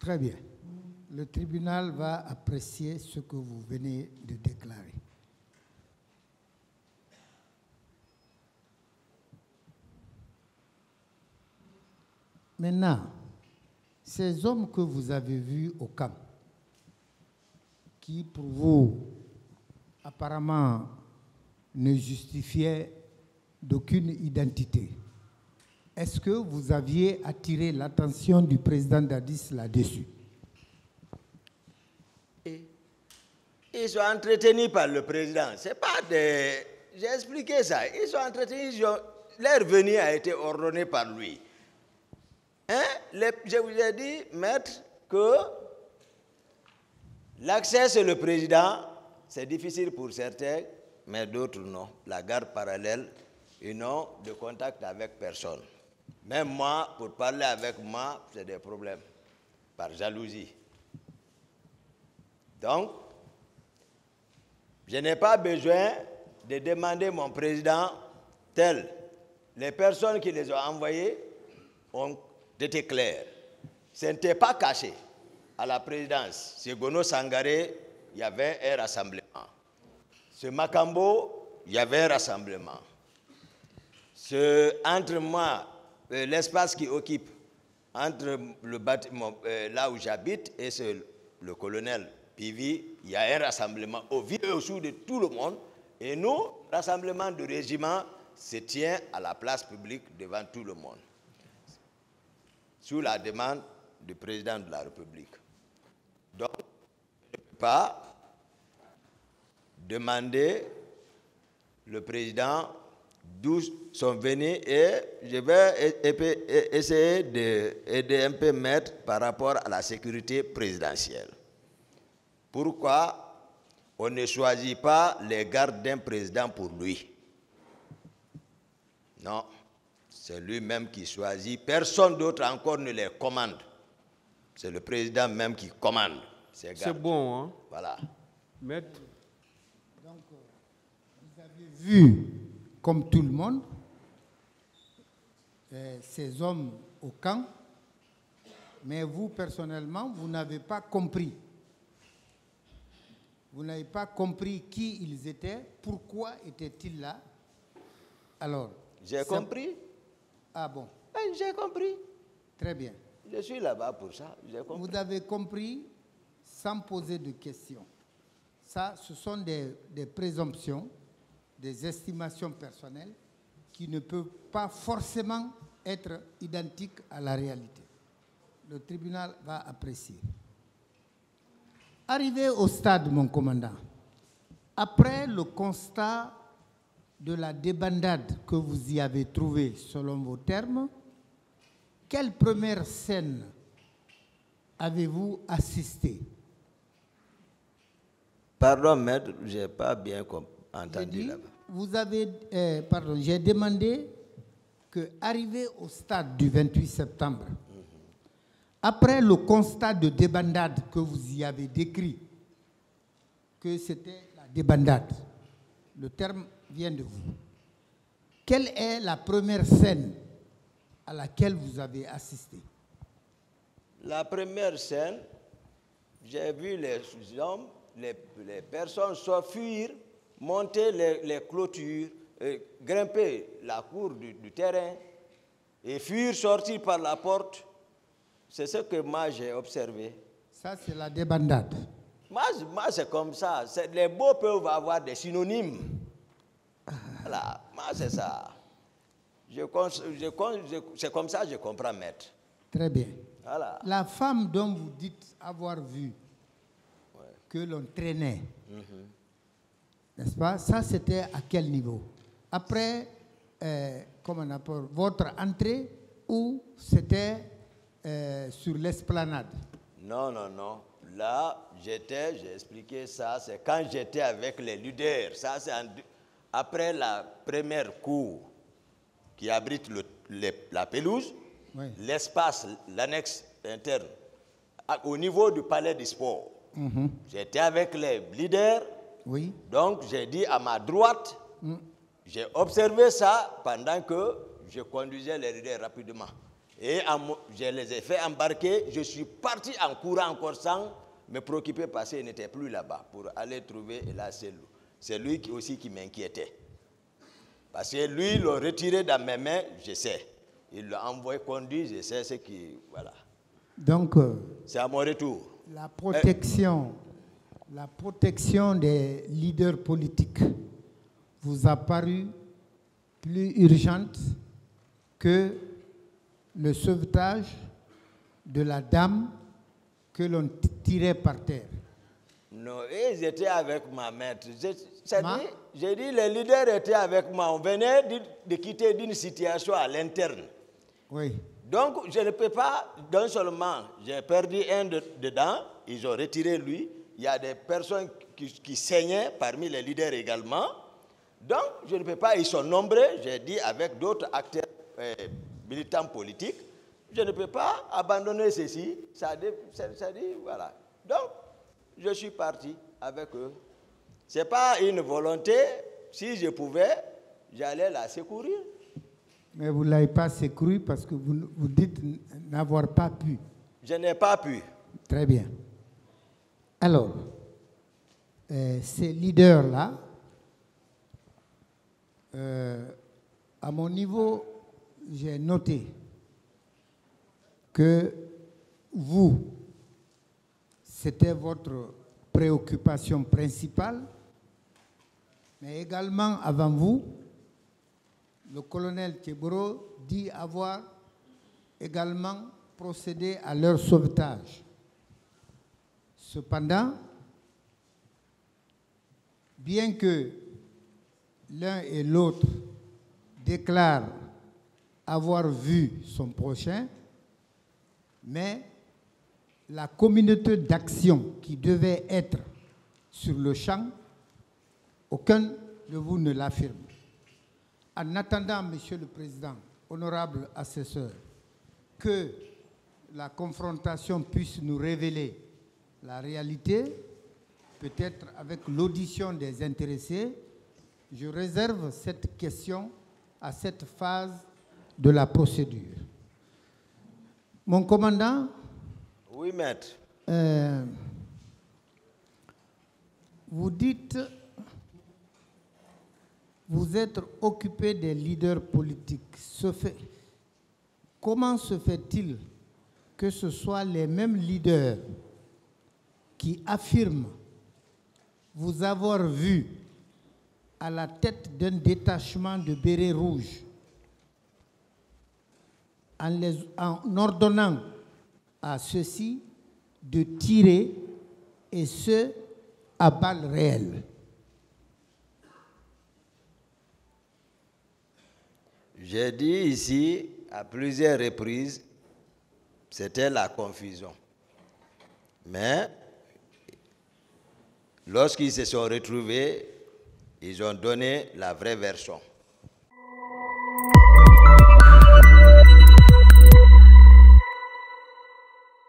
Très bien. Le tribunal va apprécier ce que vous venez de déclarer. Maintenant, ces hommes que vous avez vus au camp, qui pour vous, apparemment, ne justifiaient d'aucune identité, est-ce que vous aviez attiré l'attention du président Dadis là-dessus? Ils sont entretenus par le président. C'est pas des... J'ai expliqué ça. Ils sont entretenus. Leur venue a été ordonnée par lui. Hein? Je vous ai dit, maître, que l'accès sur le président, c'est difficile pour certains, mais d'autres non. La garde parallèle, ils n'ont de contact avec personne. Même moi, pour parler avec moi, c'est des problèmes, par jalousie. Donc, je n'ai pas besoin de demander mon président tel. Les personnes qui les ont envoyées ont été claires. Ce n'était pas caché. À la présidence, chez Gono Sangaré, il y avait un rassemblement. Ce Makambo, il y avait un rassemblement. Entre moi, l'espace qui occupe, entre le bâtiment, là où j'habite, et le colonel Pivi, il y a un rassemblement au vu et au sous de tout le monde. Et nous, rassemblement de régiment se tient à la place publique devant tout le monde, sous la demande du président de la République. Donc, je ne peux pas demander le président d'où sont venus et je vais essayer d'aider un peu maître par rapport à la sécurité présidentielle. Pourquoi on ne choisit pas les gardes d'un président pour lui? Non, c'est lui-même qui choisit. Personne d'autre encore ne les commande. C'est le président même qui commande ces gardes. C'est bon, hein? Voilà. Maître. Donc, vous avez vu, comme tout le monde, ces hommes au camp, mais vous, personnellement, vous n'avez pas compris. Vous n'avez pas compris qui ils étaient, pourquoi étaient-ils là. Alors, j'ai compris. Ah bon? J'ai compris. Très bien. Je suis là-bas pour ça. J'ai compris. Vous avez compris sans poser de questions. Ça, ce sont des présomptions, des estimations personnelles qui ne peuvent pas forcément être identiques à la réalité. Le tribunal va apprécier. Arrivé au stade, mon commandant, après le constat de la débandade que vous y avez trouvée, selon vos termes, quelle première scène avez-vous assisté? Pardon, maître, je n'ai pas bien entendu là-bas. Vous avez, j'ai demandé que, arrivé au stade du 28 septembre, après le constat de débandade que vous y avez décrit, que c'était la débandade, le terme vient de vous, quelle est la première scène à laquelle vous avez assisté? La première scène, j'ai vu les hommes, les personnes s'enfuir, monter les clôtures, grimper la cour du terrain et fuir, sortir par la porte. C'est ce que moi j'ai observé. Ça, c'est la débandade. Moi c'est comme ça. Les mots peuvent avoir des synonymes. Voilà, moi c'est ça. C'est comme ça que je comprends, maître. Très bien. Voilà. La femme dont vous dites avoir vu que l'on traînait, n'est-ce pas? Ça, c'était à quel niveau? Après, comment on appelle, votre entrée ou c'était sur l'esplanade? Non. Là, j'ai expliqué ça, c'est quand j'étais avec les leaders. Ça, c'est après la première cour qui abrite la pelouse, l'espace, l'annexe interne, au niveau du palais du sport. J'étais avec les leaders, donc j'ai dit à ma droite, j'ai observé ça pendant que je conduisais les leaders rapidement. Et je les ai fait embarquer. Je suis parti en courant encore sans me préoccuper parce qu'il n'était plus là-bas pour aller trouver. Et là, c'est lui aussi qui m'inquiétait. Parce que lui, il l'a retiré dans mes mains, je sais. Il l'a envoyé conduire, je sais ce qui... Voilà. Donc, c'est à mon retour. La protection des leaders politiques vous a paru plus urgente que le sauvetage de la dame que l'on tirait par terre. Non, ils étaient avec ma maître. J'ai dit, les leaders étaient avec moi. On venait de quitter d'une situation à l'interne. Oui. Donc, je ne peux pas, d'un seulement, j'ai perdu un dedans, ils ont retiré lui. Il y a des personnes qui saignaient parmi les leaders également. Donc, je ne peux pas, ils sont nombreux, j'ai dit, avec d'autres acteurs militants politiques, je ne peux pas abandonner ceci. Ça dit, voilà. Donc, je suis parti avec eux. Ce n'est pas une volonté. Si je pouvais, j'allais la secourir. Mais vous ne l'avez pas secouru parce que vous dites n'avoir pas pu. Je n'ai pas pu. Très bien. Alors, ces leaders-là, à mon niveau, j'ai noté que vous, c'était votre préoccupation principale, mais également avant vous, le colonel Tcheboro dit avoir également procédé à leur sauvetage. Cependant, bien que l'un et l'autre déclarent avoir vu son prochain, mais la communauté d'action qui devait être sur le champ, aucun de vous ne l'affirme. En attendant, Monsieur le Président, honorable assesseur, que la confrontation puisse nous révéler la réalité, peut-être avec l'audition des intéressés, je réserve cette question à cette phase de la procédure. Mon commandant. Oui, maître. Vous dites, vous êtes occupé des leaders politiques. Comment se fait-il que ce soit les mêmes leaders qui affirment vous avoir vu à la tête d'un détachement de bérets rouges en ordonnant à ceux-ci de tirer, et ce, à balles réelles? J'ai dit ici, à plusieurs reprises, c'était la confusion. Mais, lorsqu'ils se sont retrouvés, ils ont donné la vraie version.